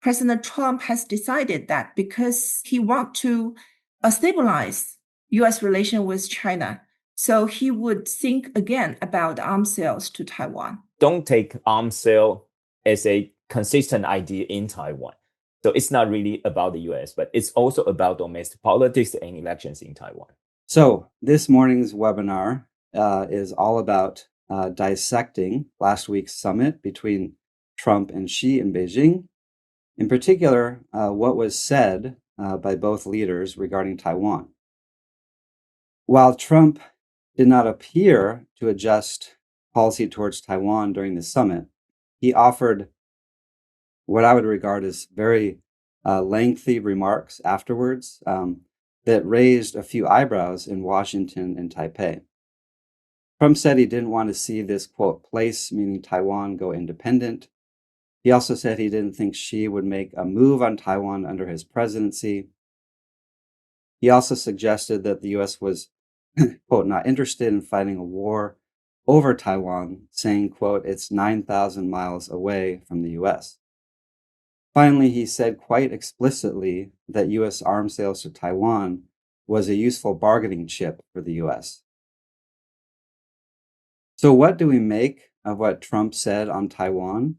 President Trump has decided that because he wants to stabilize U.S. relation with China, so he would think again about arms sales to Taiwan. Don't take arms sale as a consistent idea in Taiwan. So it's not really about the US, but it's also about domestic politics and elections in Taiwan. So this morning's webinar is all about dissecting last week's summit between Trump and Xi in Beijing. In particular, what was said by both leaders regarding Taiwan. While Trump did not appear to adjust policy towards Taiwan during the summit, he offered what I would regard as very lengthy remarks afterwards that raised a few eyebrows in Washington and Taipei. Trump said he didn't want to see this, quote, place, meaning Taiwan, go independent. He also said he didn't think Xi would make a move on Taiwan under his presidency. He also suggested that the U.S. was, quote, not interested in fighting a war over Taiwan, saying, quote, it's 9,000 miles away from the U.S. Finally, he said quite explicitly that U.S. arms sales to Taiwan was a useful bargaining chip for the U.S. So what do we make of what Trump said on Taiwan?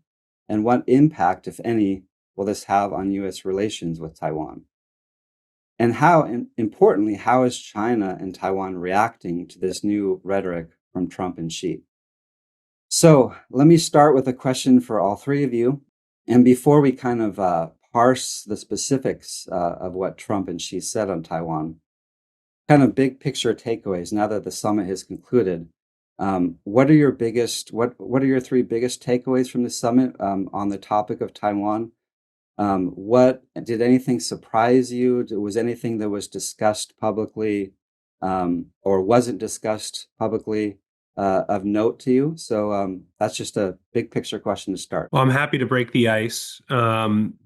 And what impact, if any, will this have on U.S. relations with Taiwan? And importantly, how is China and Taiwan reacting to this new rhetoric from Trump and Xi? So let me start with a question for all three of you. And before we kind of parse the specifics of what Trump and Xi said on Taiwan, kind of big picture takeaways now that the summit has concluded. What are your three biggest takeaways from the summit on the topic of Taiwan? What did anything surprise you? Was anything that was discussed publicly or wasn't discussed publicly of note to you? So that's just a big picture question to start. Well, I'm happy to break the ice.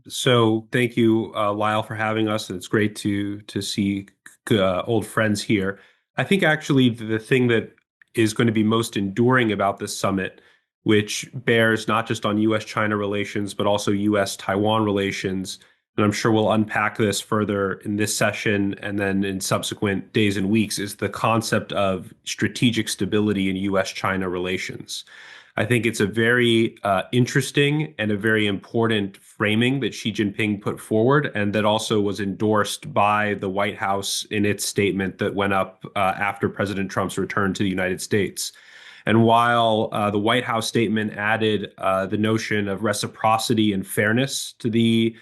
So thank you, Lyle, for having us. And it's great to see old friends here. I think actually the thing that is going to be most enduring about this summit, which bears not just on U.S. China relations, but also U.S. Taiwan relations. And I'm sure we'll unpack this further in this session and then in subsequent days and weeks, is the concept of strategic stability in U.S. China relations. I think it's a very interesting and a very important framing that Xi Jinping put forward, and that also was endorsed by the White House in its statement that went up after President Trump's return to the United States. And while the White House statement added the notion of reciprocity and fairness to the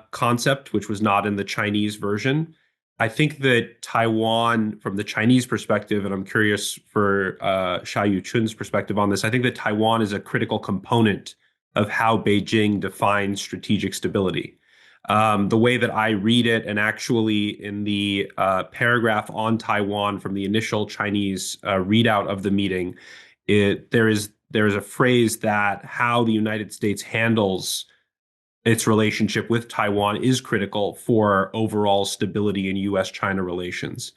concept, which was not in the Chinese version, I think that Taiwan, from the Chinese perspective, and I'm curious for Shao Yuqun's perspective on this, I think that Taiwan is a critical component of how Beijing defines strategic stability. The way that I read it, and actually in the paragraph on Taiwan from the initial Chinese readout of the meeting, there is a phrase that how the United States handles its relationship with Taiwan is critical for overall stability in U.S.-China relations.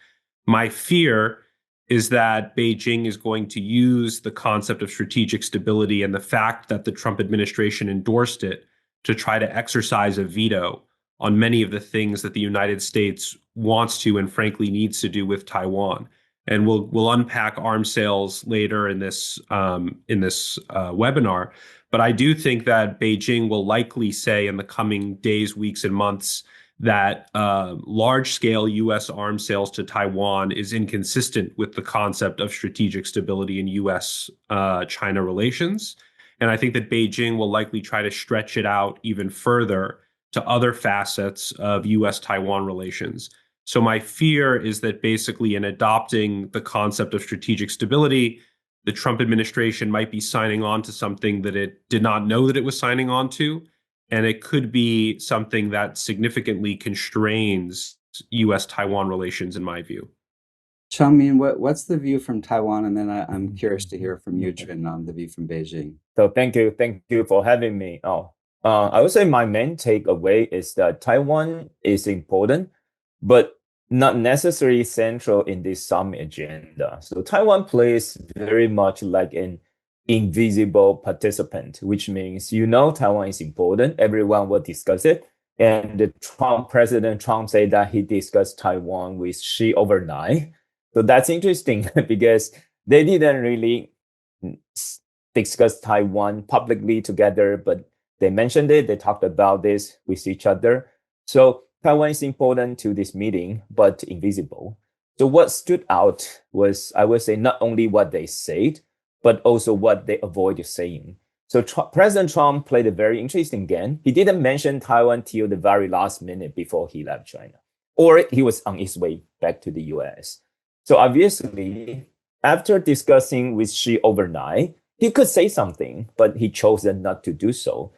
My fear is that Beijing is going to use the concept of strategic stability and the fact that the Trump administration endorsed it to try to exercise a veto on many of the things that the United States wants to and frankly needs to do with Taiwan. And we'll unpack arms sales later in this webinar. But I do think that Beijing will likely say in the coming days, weeks, and months that large-scale U.S. arms sales to Taiwan is inconsistent with the concept of strategic stability in U.S.-China relations. And I think that Beijing will likely try to stretch it out even further to other facets of U.S.-Taiwan relations. So my fear is that basically in adopting the concept of strategic stability, the Trump administration might be signing on to something that it did not know that it was signing on to, and it could be something that significantly constrains U.S.-Taiwan relations, in my view. Chung-min, what's the view from Taiwan? And then I'm curious to hear from you, Trin, on the view from Beijing. So thank you for having me. I would say my main takeaway is that Taiwan is important, but not necessarily central in this summit agenda. So Taiwan plays very much like an invisible participant, which means Taiwan is important. Everyone will discuss it. And President Trump said that he discussed Taiwan with Xi overnight. So that's interesting because they didn't really discuss Taiwan publicly together, but they mentioned it. They talked about this with each other. So Taiwan is important to this meeting, but invisible. So what stood out was, I would say, not only what they said, but also what they avoided saying. So President Trump played a very interesting game. He didn't mention Taiwan till the very last minute before he left China, or he was on his way back to the US. So obviously, after discussing with Xi overnight, he could say something, but he chose not to do so.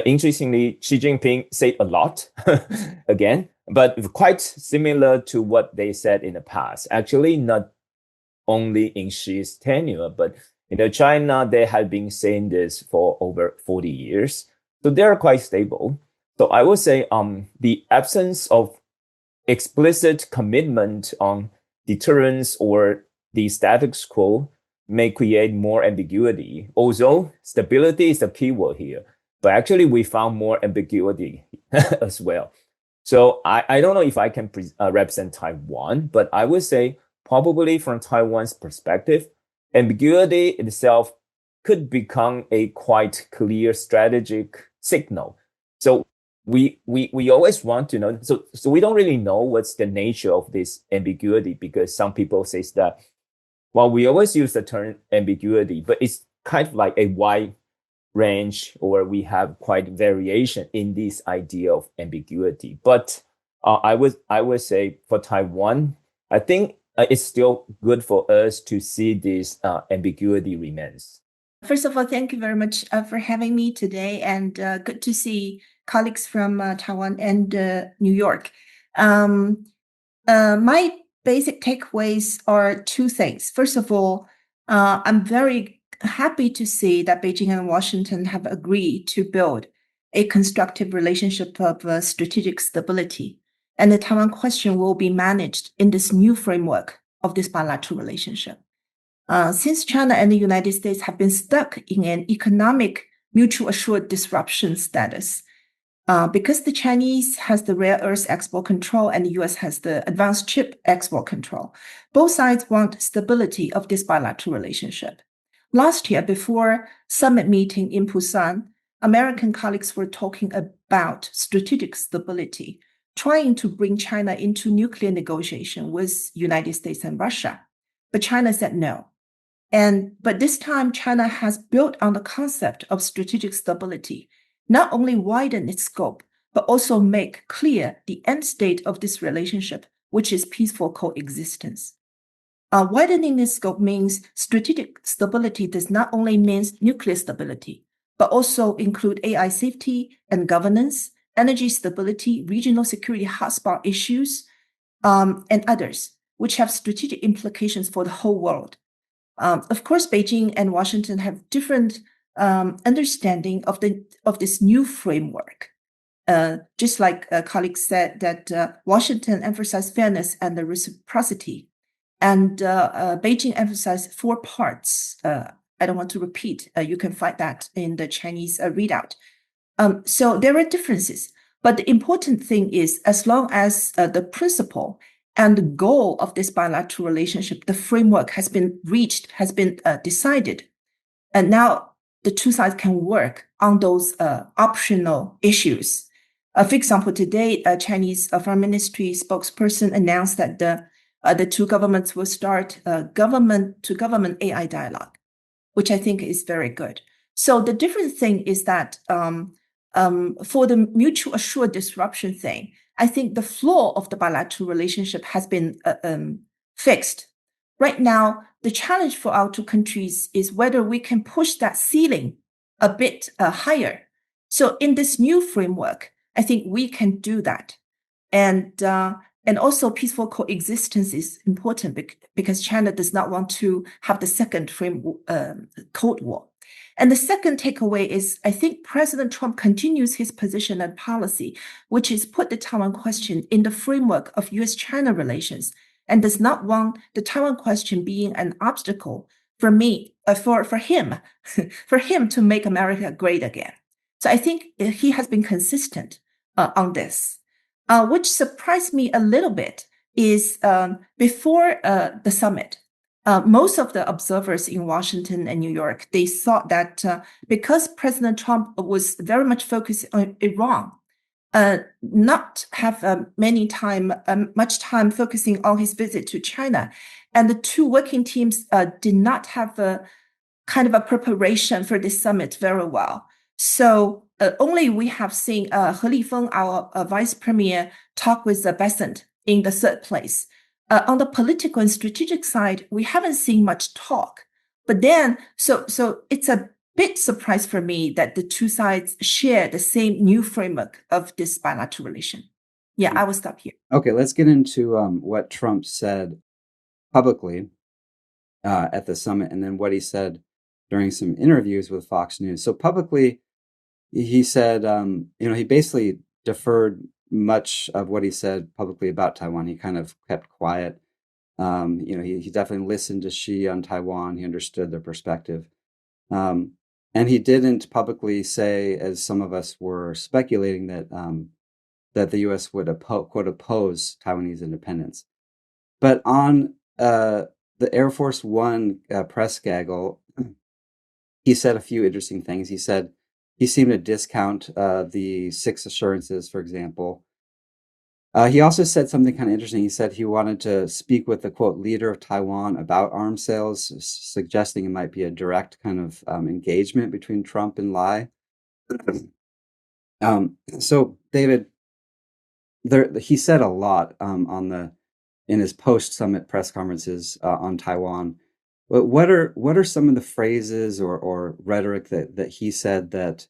Interestingly, Xi Jinping said a lot again, but quite similar to what they said in the past. Actually, not only in Xi's tenure, but China, they have been saying this for over 40 years. So they're quite stable. So I would say the absence of explicit commitment on deterrence or the status quo may create more ambiguity. Although stability is the key word here, but actually we found more ambiguity as well. So I don't know if I can represent Taiwan, but I would say probably from Taiwan's perspective, ambiguity itself could become a quite clear strategic signal. So we always want to know. So we don't really know what's the nature of this ambiguity, because some people say that, well, we always use the term ambiguity, but it's kind of like a wide range, or we have quite variation in this idea of ambiguity. But I would say for Taiwan, I think it's still good for us to see this ambiguity remains. First of all, thank you very much for having me today, and good to see colleagues from Taiwan and New York. My basic takeaways are two things. First of all, I'm very happy to see that Beijing and Washington have agreed to build a constructive relationship of strategic stability, and the Taiwan question will be managed in this new framework of this bilateral relationship. Since China and the United States have been stuck in an economic mutual assured disruption status, because the Chinese has the rare earth export control and the US has the advanced chip export control, both sides want stability of this bilateral relationship. Last year, before summit meeting in Busan, American colleagues were talking about strategic stability, trying to bring China into nuclear negotiation with United States and Russia. But China said no. But this time, China has built on the concept of strategic stability, not only widen its scope, but also make clear the end state of this relationship, which is peaceful coexistence. Widening its scope means strategic stability does not only mean nuclear stability, but also include AI safety and governance, energy stability, regional security hotspot issues, and others, which have strategic implications for the whole world. Of course, Beijing and Washington have different understanding of this new framework. Just like colleagues said that Washington emphasized fairness and the reciprocity, and Beijing emphasized 4 parts. I don't want to repeat. You can find that in the Chinese readout. So there are differences, but the important thing is, as long as the principle and the goal of this bilateral relationship, the framework has been reached, has been decided, and now the two sides can work on those optional issues. For example, today, Chinese Foreign Ministry spokesperson announced that the two governments will start government-to-government AI dialogue, which I think is very good. So the different thing is that for the mutual assured disruption thing, I think the flaw of the bilateral relationship has been fixed. Right now, the challenge for our two countries is whether we can push that ceiling a bit higher. So in this new framework, I think we can do that. And also peaceful coexistence is important because China does not want to have the second Cold War. And the second takeaway is, I think President Trump continues his position and policy, which is put the Taiwan question in the framework of U.S. China relations, and does not want the Taiwan question being an obstacle for me, for him, for him to make America great again. So I think he has been consistent on this. Which surprised me a little bit is before the summit, most of the observers in Washington and New York, they thought that because President Trump was very much focused on Iran, not have much time focusing on his visit to China, and the two working teams did not have a kind of a preparation for this summit very well. So only we have seen He Lifeng, our vice premier, talk with Besant in the third place. On the political and strategic side, we haven't seen much talk. But then, so it's a big surprise for me that the two sides share the same new framework of this bilateral relation. Yeah, I will stop here. Okay, let's get into what Trump said publicly at the summit, and then what he said during some interviews with Fox News. So publicly, he said, he basically deferred much of what he said publicly about Taiwan. He kind of kept quiet. He definitely listened to Xi on Taiwan. He understood their perspective. And he didn't publicly say, as some of us were speculating, that the U.S. would oppose Taiwanese independence. But on the Air Force One press gaggle, he said a few interesting things. He said he seemed to discount the 6 assurances, for example. He also said something kind of interesting. He said he wanted to speak with the, quote, leader of Taiwan about arms sales, suggesting it might be a direct kind of engagement between Trump and Lai. So, David, he said a lot in his post-summit press conferences on Taiwan. But what are some of the phrases or rhetoric that he said that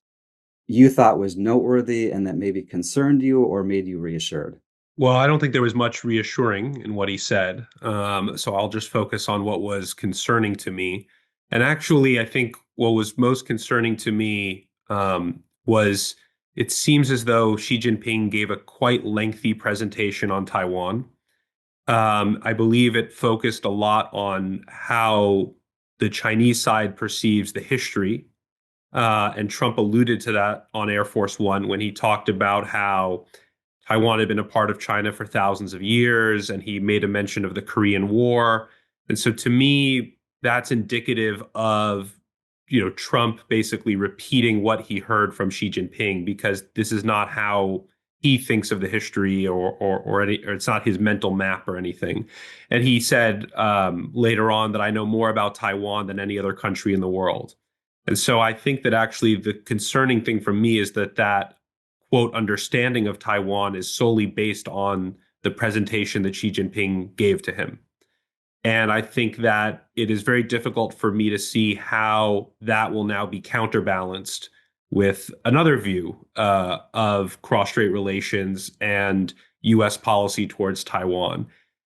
you thought was noteworthy and that maybe concerned you or made you reassured? Well, I don't think there was much reassuring in what he said. So I'll just focus on what was concerning to me. And actually, I think what was most concerning to me was it seems as though Xi Jinping gave a quite lengthy presentation on Taiwan. I believe it focused a lot on how the Chinese side perceives the history. And Trump alluded to that on Air Force One when he talked about how Taiwan had been a part of China for thousands of years, and he made a mention of the Korean War. And so to me, that's indicative of, Trump basically repeating what he heard from Xi Jinping, because this is not how he thinks of the history or it's not his mental map or anything. And he said later on that I know more about Taiwan than any other country in the world. And so I think that actually the concerning thing for me is that quote, understanding of Taiwan is solely based on the presentation that Xi Jinping gave to him. And I think that it is very difficult for me to see how that will now be counterbalanced with another view of cross-strait relations and U.S. policy towards Taiwan.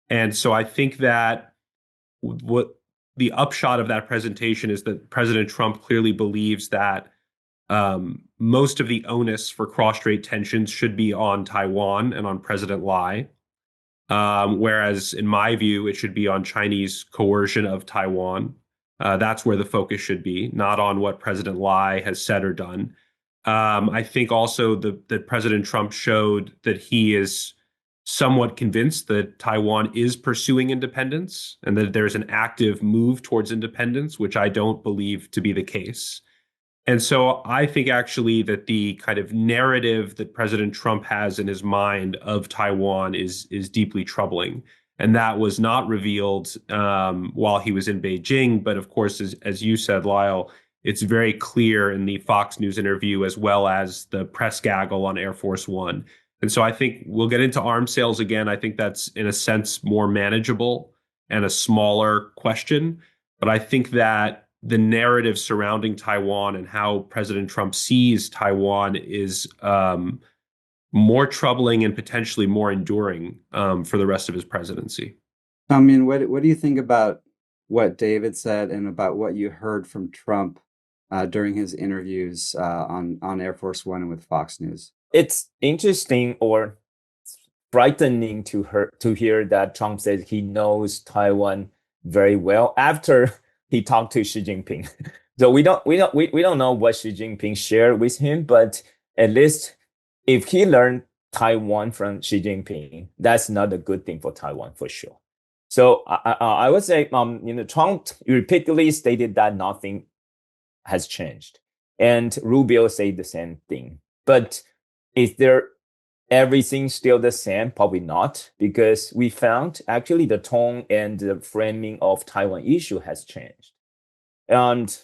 And so I think that what the upshot of that presentation is that President Trump clearly believes that most of the onus for cross-strait tensions should be on Taiwan and on President Lai, whereas in my view, it should be on Chinese coercion of Taiwan. That's where the focus should be, not on what President Lai has said or done. I think also that President Trump showed that he is somewhat convinced that Taiwan is pursuing independence and that there's an active move towards independence, which I don't believe to be the case. And so I think actually that the kind of narrative that President Trump has in his mind of Taiwan is deeply troubling. And that was not revealed while he was in Beijing. But of course, as you said, Lyle, it's very clear in the Fox News interview as well as the press gaggle on Air Force One. And so I think we'll get into arms sales again. I think that's in a sense more manageable and a smaller question. But I think that the narrative surrounding Taiwan and how President Trump sees Taiwan is more troubling and potentially more enduring for the rest of his presidency. I mean, what do you think about what David said and about what you heard from Trump during his interviews on Air Force One and with Fox News? It's interesting or frightening to hear that Trump said he knows Taiwan very well after he talked to Xi Jinping. So we don't know what Xi Jinping shared with him, but at least if he learned Taiwan from Xi Jinping, that's not a good thing for Taiwan for sure. So I would say, Trump repeatedly stated that nothing has changed, and Rubio said the same thing. But is there everything still the same? Probably not, because we found actually the tone and the framing of Taiwan issue has changed. And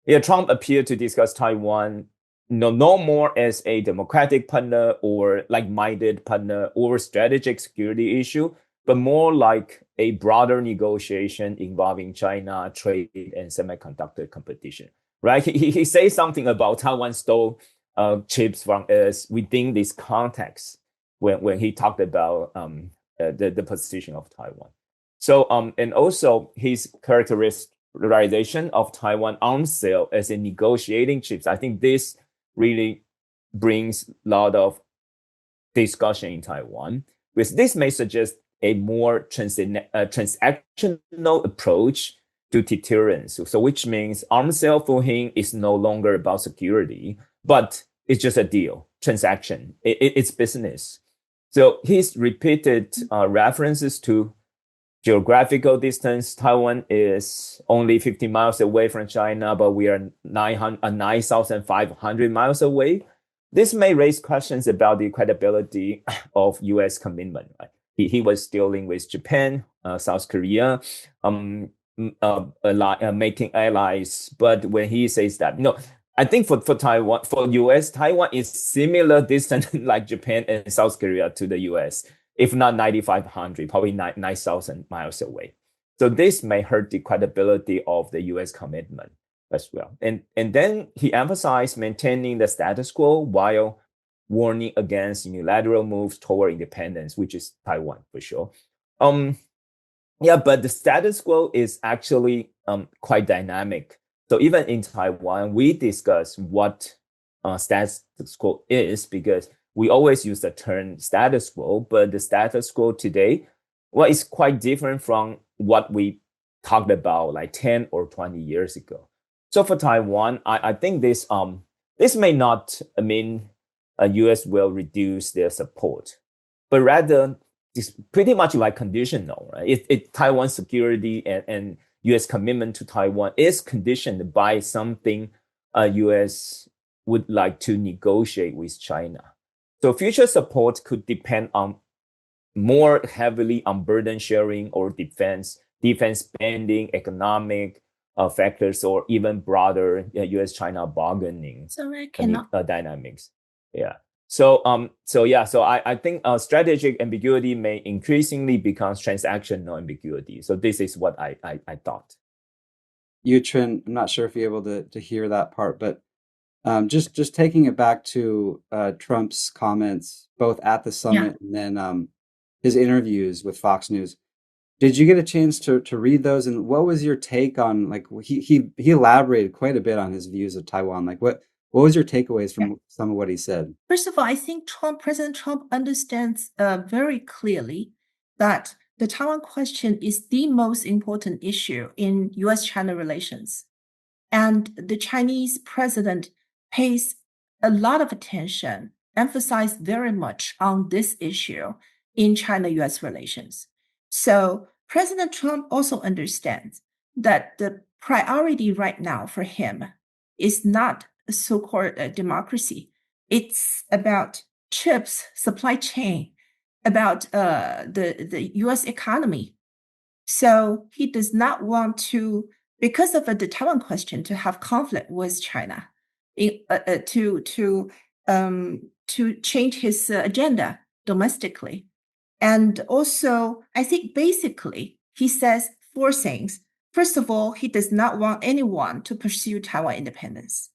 yeah, Trump appeared to discuss Taiwan no more as a democratic partner or like-minded partner or strategic security issue, but more like a broader negotiation involving China, trade, and semiconductor competition. Right? He says something about Taiwan stole chips from us within this context when he talked about the position of Taiwan. So and also his characterization of Taiwan arms sale as a negotiating chips. I think this really brings a lot of discussion in Taiwan, because this may suggest a more transactional approach to deterrence. So which means arms sale for him is no longer about security, but it's just a deal, transaction. It's business. So his repeated references to geographical distance, Taiwan is only 50 miles away from China, but we are 9,500 miles away. This may raise questions about the credibility of U.S. commitment. Right? He was dealing with Japan, South Korea, making allies. But when he says that, no, I think for Taiwan, for U.S., Taiwan is similar distance like Japan and South Korea to the U.S., if not 9,500, probably 9,000 miles away. So this may hurt the credibility of the U.S. commitment as well. And then he emphasized maintaining the status quo while warning against unilateral moves toward independence, which is Taiwan for sure. Yeah, but the status quo is actually quite dynamic. So even in Taiwan, we discuss what status quo is, because we always use the term status quo, but the status quo today, well, it's quite different from what we talked about like 10 or 20 years ago. So for Taiwan, I think this may not mean U.S. will reduce their support, but rather it's pretty much like conditional, right? Taiwan's security and U.S. commitment to Taiwan is conditioned by something U.S. would like to negotiate with China. So future support could depend on more heavily on burden sharing or defense spending, economic factors, or even broader U.S.-China bargaining dynamics. Yeah. So I think strategic ambiguity may increasingly become transactional ambiguity. So this is what I thought. Yuqun, I'm not sure if you're able to hear that part, but just taking it back to Trump's comments, both at the summit and then his interviews with Fox News. Did you get a chance to read those? And what was your take on, like, he elaborated quite a bit on his views of Taiwan. Like, what was your takeaways from some of what he said? First of all, I think President Trump understands very clearly that the Taiwan question is the most important issue in U.S.-China relations. And the Chinese president pays a lot of attention, emphasized very much on this issue in China-U.S. relations. So President Trump also understands that the priority right now for him is not so-called democracy. It's about chips, supply chain, about the U.S. economy. So he does not want to, because of the Taiwan question, to have conflict with China, to change his agenda domestically. And also, I think basically he says four things. First of all, he does not want anyone to pursue Taiwan independence.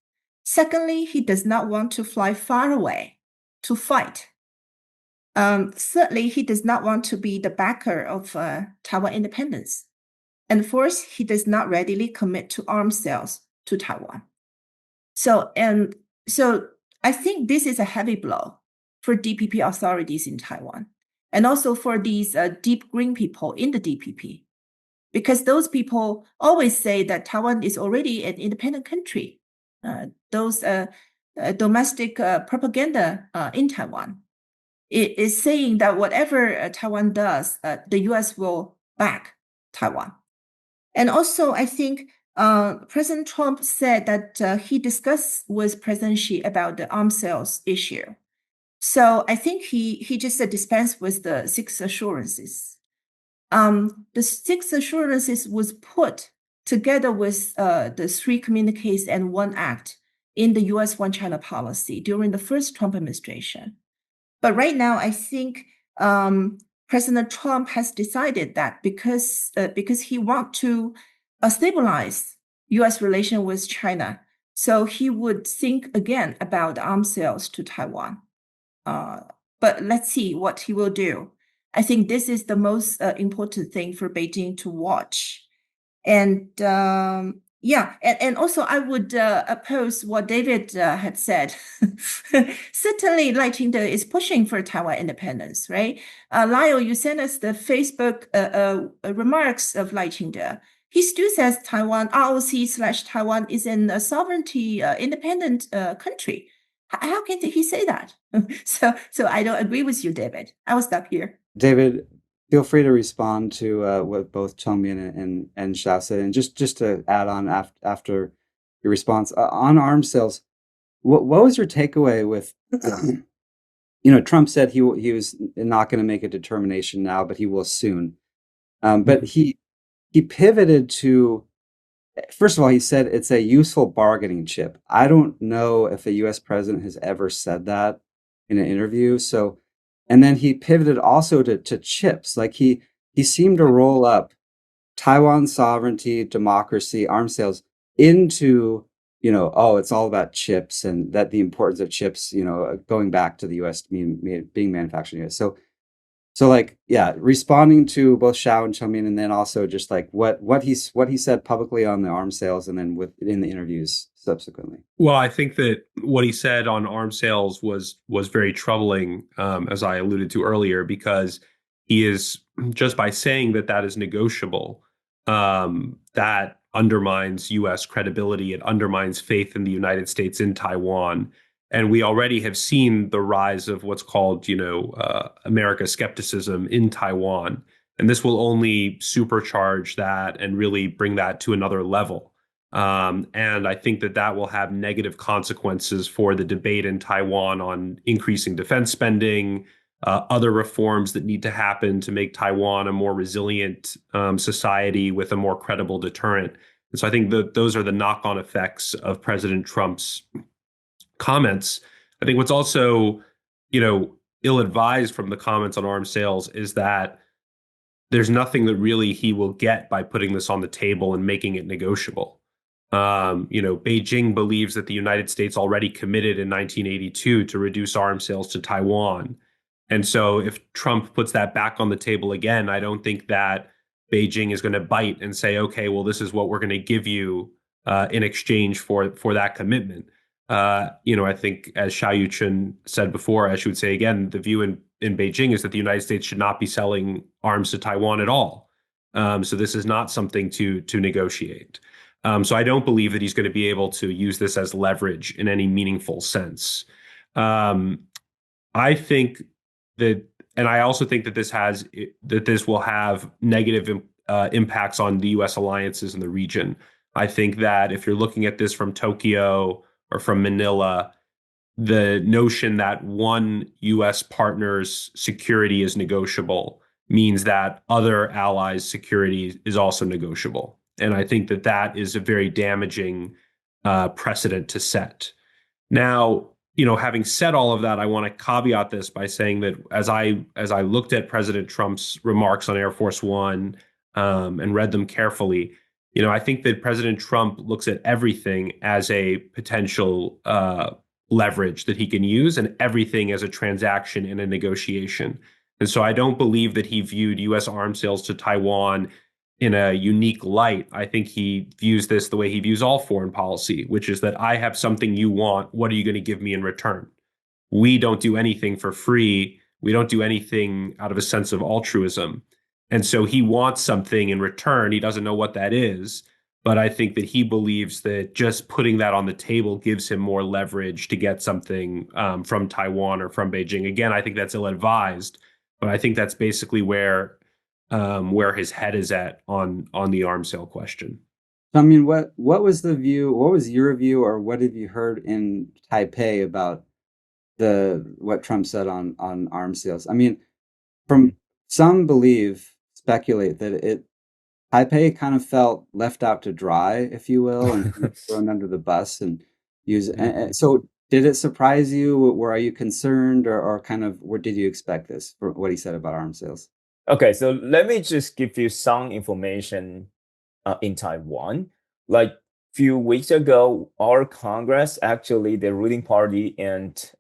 Secondly, he does not want to fly far away to fight. Thirdly, he does not want to be the backer of Taiwan independence. And fourth, he does not readily commit to arms sales to Taiwan. So I think this is a heavy blow for DPP authorities in Taiwan, and also for these deep green people in the DPP. because those people always say that Taiwan is already an independent country. Those domestic propaganda in Taiwan is saying that whatever Taiwan does, the U.S. will back Taiwan. And also, I think President Trump said that he discussed with President Xi about the arms sales issue. So I think he just dispensed with the 6 assurances. The 6 assurances was put together with the 3 communiques and 1 act in the U.S. One China policy during the first Trump administration. But right now, I think President Trump has decided that because he wants to stabilize U.S. relation with China, so he would think again about arms sales to Taiwan. But let's see what he will do. I think this is the most important thing for Beijing to watch. And and also I would oppose what David had said. Certainly, Lai Ching-te is pushing for Taiwan independence, right? Lyle, you sent us the Facebook remarks of Lai Ching-te. He still says Taiwan, ROC/Taiwan is a sovereignty independent country. How can he say that? So I don't agree with you, David. I will stop here. David, feel free to respond to what both Chung-min and Shao said. And just to add on after your response on arms sales, what was your takeaway with, Trump said he was not going to make a determination now, but he will soon. But he pivoted to, first of all, he said it's a useful bargaining chip. I don't know if a U.S. president has ever said that in an interview. So, and then he pivoted also to chips. Like he seemed to roll up Taiwan sovereignty, democracy, arms sales into, it's all about chips, and that the importance of chips, going back to the U.S. being manufactured in the U.S. So responding to both Shao and Chung-min, and then also just like what he said publicly on the arms sales, and then in the interviews subsequently. Well, I think that what he said on arms sales was very troubling, as I alluded to earlier, because he is, just by saying that is negotiable, that undermines U.S. credibility. It undermines faith in the United States in Taiwan. And we already have seen the rise of what's called, America skepticism in Taiwan. And this will only supercharge that and really bring that to another level. And I think that will have negative consequences for the debate in Taiwan on increasing defense spending, other reforms that need to happen to make Taiwan a more resilient society with a more credible deterrent. And so I think that those are the knock-on effects of President Trump's comments. I think what's also, ill-advised from the comments on arms sales is that there's nothing that really he will get by putting this on the table and making it negotiable. Beijing believes that the United States already committed in 1982 to reduce arms sales to Taiwan. And so if Trump puts that back on the table again, I don't think that Beijing is going to bite and say, okay, well, this is what we're going to give you in exchange for that commitment. I think, as Shao Yuqun said before, I should say again, the view in Beijing is that the United States should not be selling arms to Taiwan at all. So this is not something to negotiate. So I don't believe that he's going to be able to use this as leverage in any meaningful sense. I think that, and I also think that this will have negative impacts on the U.S. alliances in the region. I think that if you're looking at this from Tokyo or from Manila, the notion that one U.S. partner's security is negotiable means that other allies' security is also negotiable. And I think that is a very damaging precedent to set. Now, having said all of that, I want to caveat this by saying that as I looked at President Trump's remarks on Air Force One and read them carefully, I think that President Trump looks at everything as a potential leverage that he can use, and everything as a transaction in a negotiation. And so I don't believe that he viewed U.S. arms sales to Taiwan in a unique light. I think he views this the way he views all foreign policy, which is that I have something you want. What are you going to give me in return? We don't do anything for free. We don't do anything out of a sense of altruism. And so he wants something in return. He doesn't know what that is. But I think that he believes that just putting that on the table gives him more leverage to get something from Taiwan or from Beijing. Again, I think that's ill-advised, but I think that's basically where his head is at on the arms sale question. I mean, what was the view? What was your view, or what have you heard in Taipei about what Trump said on arms sales? I mean, from some speculate that Taipei kind of felt left out to dry, if you will, and thrown under the bus and use. And so, did it surprise you? Are you concerned, or kind of where did you expect this for what he said about arms sales? Okay, so let me just give you some information in Taiwan. Like few weeks ago, our Congress, actually the ruling party and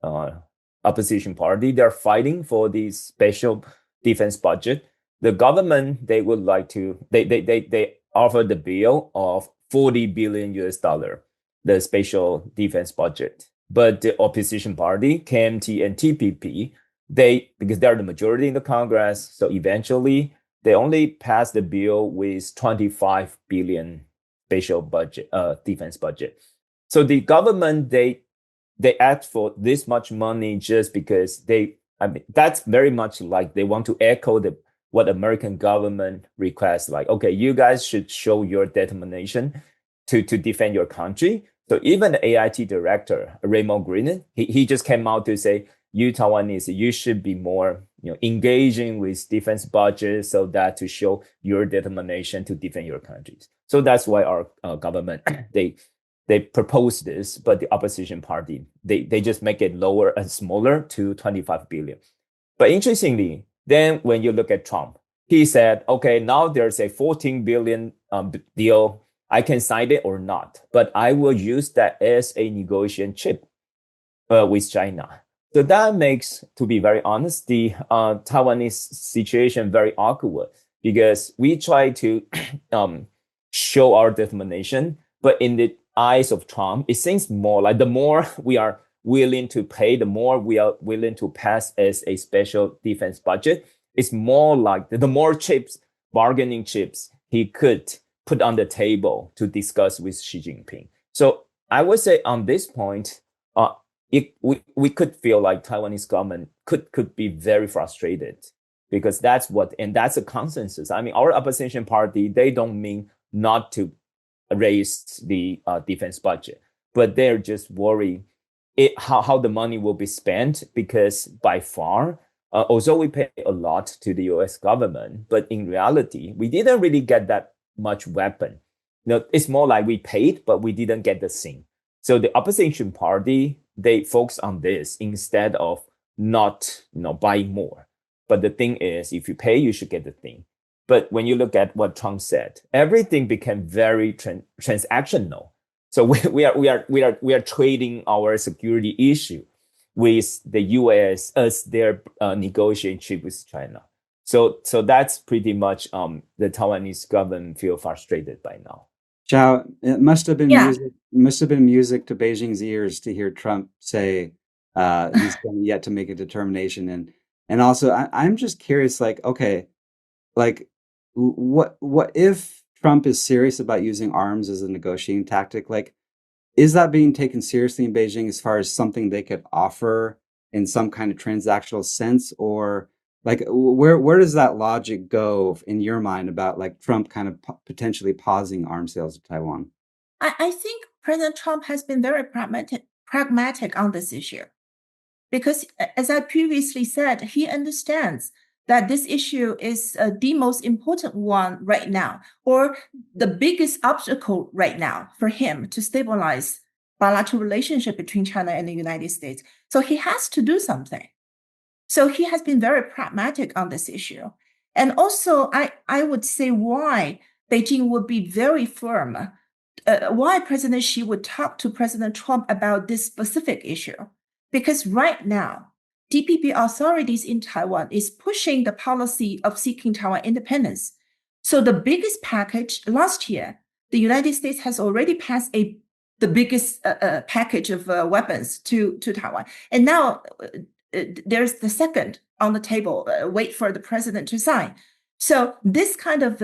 opposition party, they're fighting for the special defense budget. The government, they would like to, they offered the bill of 40 billion US dollar, the special defense budget. But the opposition party, KMT and TPP, because they're the majority in the Congress, so eventually they only passed the bill with 25 billion special budget, defense budget. So the government, they asked for this much money just because that's very much like they want to echo what American government requests, like, okay, you guys should show your determination to defend your country. So even the AIT director, Raymond Green, he just came out to say, you Taiwanese, you should be more engaging with defense budgets so that to show your determination to defend your countries. So that's why our government, they propose this, but the opposition party, they just make it lower and smaller to 25 billion. But interestingly, then when you look at Trump, he said, okay, now there's a 14 billion deal. I can sign it or not, but I will use that as a negotiation chip with China. So that makes, to be very honest, the Taiwanese situation very awkward, because we try to show our determination, but in the eyes of Trump, it seems more like the more we are willing to pay, the more we are willing to pass as a special defense budget. It's more like the more bargaining chips he could put on the table to discuss with Xi Jinping. So I would say on this point, we could feel like Taiwanese government could be very frustrated, because that's a consensus. I mean, our opposition party, they don't mean not to raise the defense budget, but they're just worried how the money will be spent, because by far, although we pay a lot to the U.S. government, but in reality, we didn't really get that much weapon. It's more like we paid, but we didn't get the thing. So the opposition party, they focus on this instead of not buying more. But the thing is, if you pay, you should get the thing. But when you look at what Trump said, everything became very transactional. So we are trading our security issue with the U.S. as their negotiating chip with China. So that's pretty much the Taiwanese government feel frustrated by now. Shao, it must have been music to Beijing's ears to hear Trump say he's yet to make a determination. And also, I'm just curious, like, okay, like what if Trump is serious about using arms as a negotiating tactic? Like, is that being taken seriously in Beijing as far as something they could offer in some kind of transactional sense, or like where does that logic go in your mind about like Trump kind of potentially pausing arms sales to Taiwan? I think President Trump has been very pragmatic on this issue, because as I previously said, he understands that this issue is the most important one right now, or the biggest obstacle right now for him to stabilize bilateral relationship between China and the United States. So he has to do something. So he has been very pragmatic on this issue. And also, I would say why Beijing would be very firm, why President Xi would talk to President Trump about this specific issue. Because right now, DPP authorities in Taiwan is pushing the policy of seeking Taiwan independence. So the biggest package last year, the United States has already passed the biggest package of weapons to Taiwan. And now there's the second on the table, wait for the president to sign. So this kind of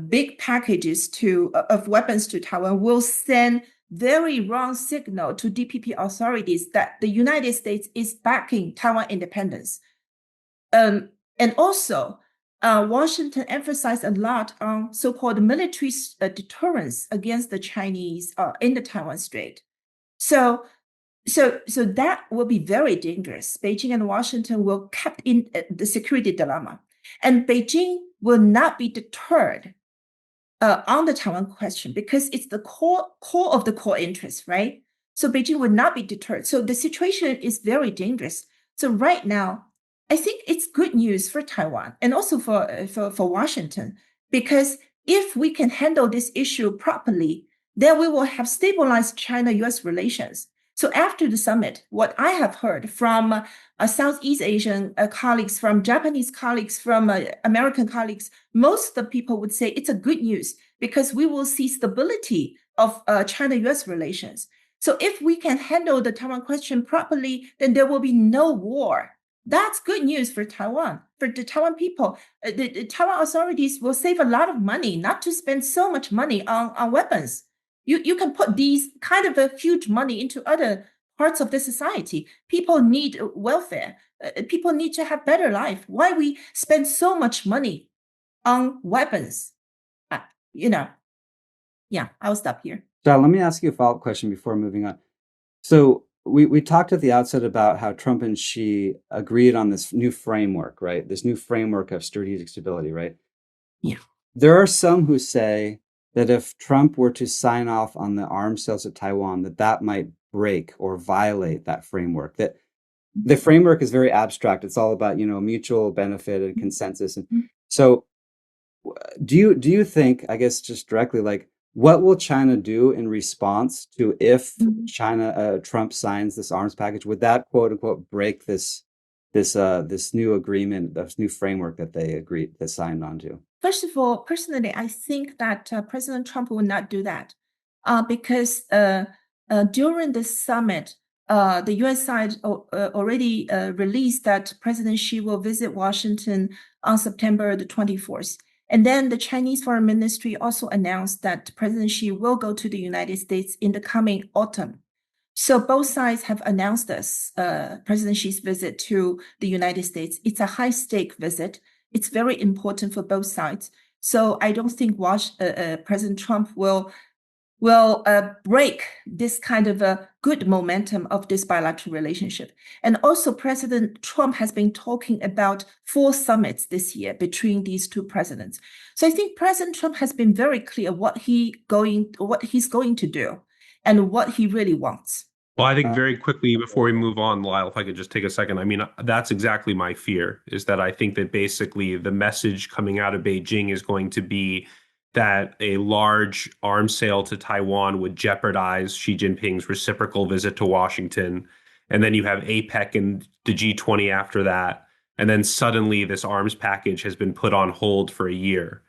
big packages of weapons to Taiwan will send very wrong signal to DPP authorities that the United States is backing Taiwan independence. And also, Washington emphasized a lot on so-called military deterrence against the Chinese in the Taiwan Strait. So that will be very dangerous. Beijing and Washington will kept in the security dilemma, and Beijing will not be deterred on the Taiwan question because it's the core of the core interest, right? So Beijing would not be deterred. So the situation is very dangerous. So right now, I think it's good news for Taiwan and also for Washington, because if we can handle this issue properly, then we will have stabilized China-US relations. So after the summit, what I have heard from Southeast Asian colleagues, from Japanese colleagues, from American colleagues, most of the people would say it's a good news because we will see stability of China-US relations. So if we can handle the Taiwan question properly, then there will be no war. That's good news for Taiwan, for the Taiwan people. The Taiwan authorities will save a lot of money, not to spend so much money on weapons. You can put these kind of a huge money into other parts of the society. People need welfare. People need to have better life. Why we spend so much money on weapons? Yeah, I'll stop here. Shao, let me ask you a follow-up question before moving on. So we talked at the outset about how Trump and Xi agreed on this new framework, right? This new framework of strategic stability, right? Yeah. There are some who say that if Trump were to sign off on the arms sales to Taiwan, that might break or violate that framework. That the framework is very abstract. It's all about, mutual benefit and consensus. And so do you think, I guess just directly, like, what will China do in response to if Trump signs this arms package? Would that quote unquote break this new agreement, this new framework that they signed onto? First of all, personally, I think that President Trump will not do that because during the summit, the U.S. side already released that President Xi will visit Washington on September the 24th. And then the Chinese Foreign Ministry also announced that President Xi will go to the United States in the coming autumn. So both sides have announced this, President Xi's visit to the United States. It's a high-stake visit. It's very important for both sides. So I don't think President Trump will break this kind of a good momentum of this bilateral relationship. And also President Trump has been talking about 4 summits this year between these two presidents. So I think President Trump has been very clear what he's going to do and what he really wants. Well, I think very quickly before we move on, Lyle, if I could just take a second. I mean, that's exactly my fear, is that I think that basically the message coming out of Beijing is going to be that a large arms sale to Taiwan would jeopardize Xi Jinping's reciprocal visit to Washington. And then you have APEC and the G20 after that. And then suddenly this arms package has been put on hold for a year,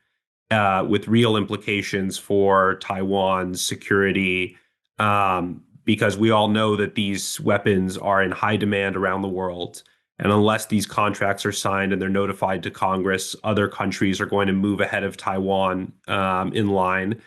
with real implications for Taiwan's security, because we all know that these weapons are in high demand around the world. And unless these contracts are signed and they're notified to Congress, other countries are going to move ahead of Taiwan in line.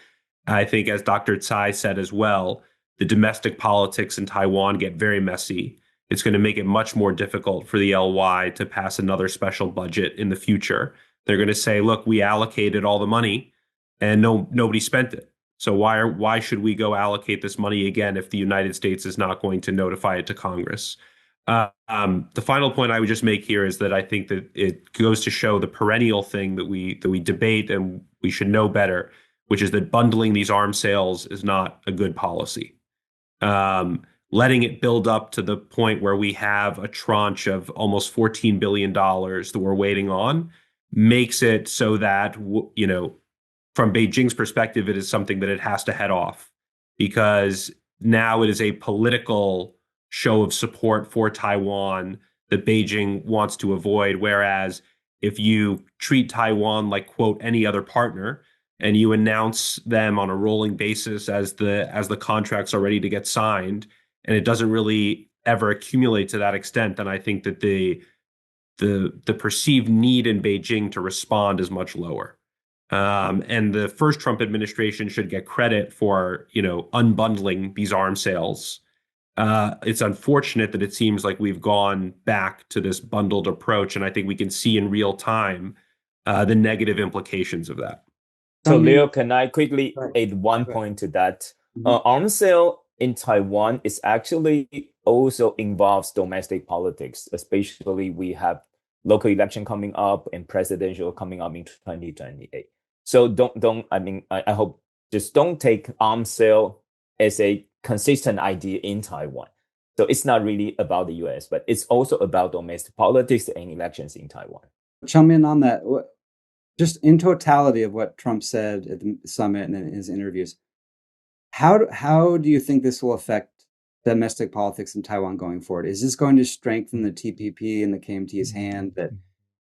I think, as Dr. Tsai said as well, the domestic politics in Taiwan get very messy. It's going to make it much more difficult for the LY to pass another special budget in the future. They're going to say, look, we allocated all the money and nobody spent it. So why should we go allocate this money again if the United States is not going to notify it to Congress? The final point I would just make here is that I think that it goes to show the perennial thing that we debate and we should know better, which is that bundling these arms sales is not a good policy. Letting it build up to the point where we have a tranche of almost $14 billion that we're waiting on makes it so that, from Beijing's perspective, it is something that it has to head off, because now it is a political show of support for Taiwan that Beijing wants to avoid. Whereas if you treat Taiwan like, quote, any other partner, and you announce them on a rolling basis as the contracts are ready to get signed, and it doesn't really ever accumulate to that extent, then I think that the the perceived need in Beijing to respond is much lower. And the first Trump administration should get credit for, unbundling these arms sales. It's unfortunate that it seems like we've gone back to this bundled approach, and I think we can see in real time the negative implications of that. So, Leo, can I quickly Right. add one point to that? Mhm. Arms sale in Taiwan is actually also involves domestic politics, especially we have local election coming up and presidential coming up in 2028. So I hope just don't take arms sale as a consistent idea in Taiwan. So it's not really about the US, but it's also about domestic politics and elections in Taiwan. Chung-min, on that, just in totality of what Trump said at the summit and in his interviews, how do you think this will affect domestic politics in Taiwan going forward? Is this going to strengthen the TPP and the KMT's hand that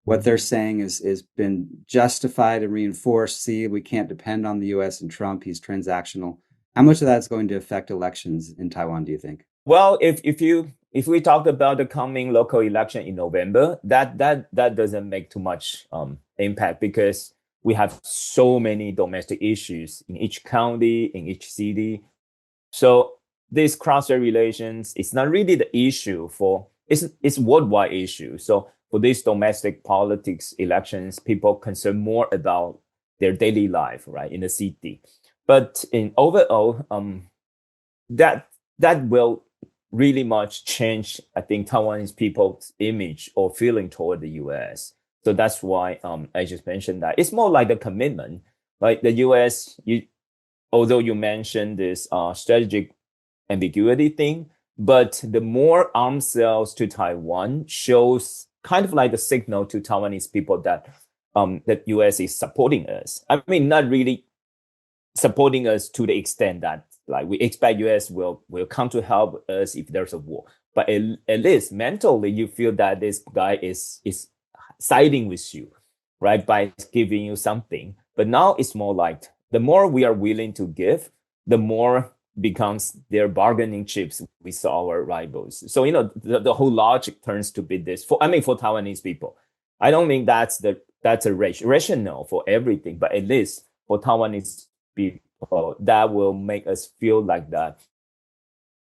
what they're saying is been justified and reinforced? See, we can't depend on the U.S. and Trump. He's transactional. How much of that's going to affect elections in Taiwan, do you think? Well, if we talk about the coming local election in November, that doesn't make too much impact because we have so many domestic issues in each county, in each city. So this cross-strait relations is not really the issue for it's worldwide issue. So for these domestic politics elections, people concern more about their daily life, right, in the city. But in overall, that will really much change, I think, Taiwanese people's image or feeling toward the U.S. So that's why I just mentioned that it's more like a commitment. Like the U.S., although you mentioned this strategic ambiguity thing, but the more arms sales to Taiwan shows kind of like the signal to Taiwanese people that that U.S. is supporting us. I mean, not really supporting us to the extent that like we expect US will come to help us if there's a war, but at least mentally you feel that this guy is siding with you, right, by giving you something. But now it's more like the more we are willing to give, the more becomes their bargaining chips with our rivals. So the whole logic turns to be this for Taiwanese people. I don't think that's a rational for everything, but at least for Taiwanese people, that will make us feel like that.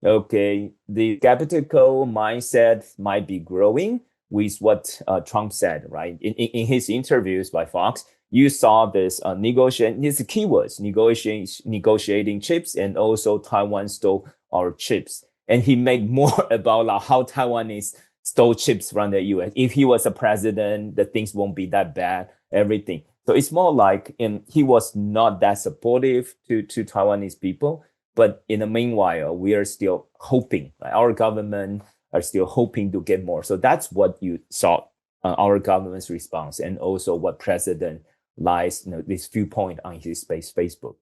Okay, the geopolitical mindset might be growing with what Trump said, right? In his interviews by Fox, you saw this negotiating, these keywords, negotiating chips, and also Taiwan stole our chips. And he made more about like, how Taiwanese stole chips from the US. If he was a president, the things won't be that bad, everything. So it's more like he was not that supportive to Taiwanese people. But in the meanwhile, we are still hoping, like our government are still hoping to get more. So that's what you saw our government's response, and also what President Lyle's this viewpoint on his Facebook.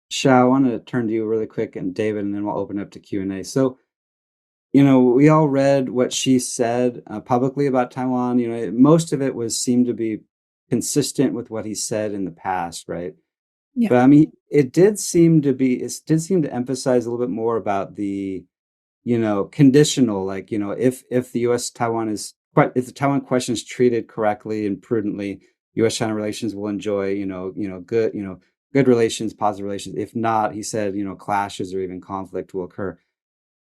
Shao, I want to turn to you really quick, and David, and then we'll open up to Q&A. So, we all read what she said publicly about Taiwan. Most of it seemed to be consistent with what he said in the past, right? Yeah. But I mean, it did seem to emphasize a little bit more about the, conditional, like, if the U.S. Taiwan if the Taiwan question is treated correctly and prudently, U.S. China relations will enjoy, good relations, positive relations. If not, he said, clashes or even conflict will occur.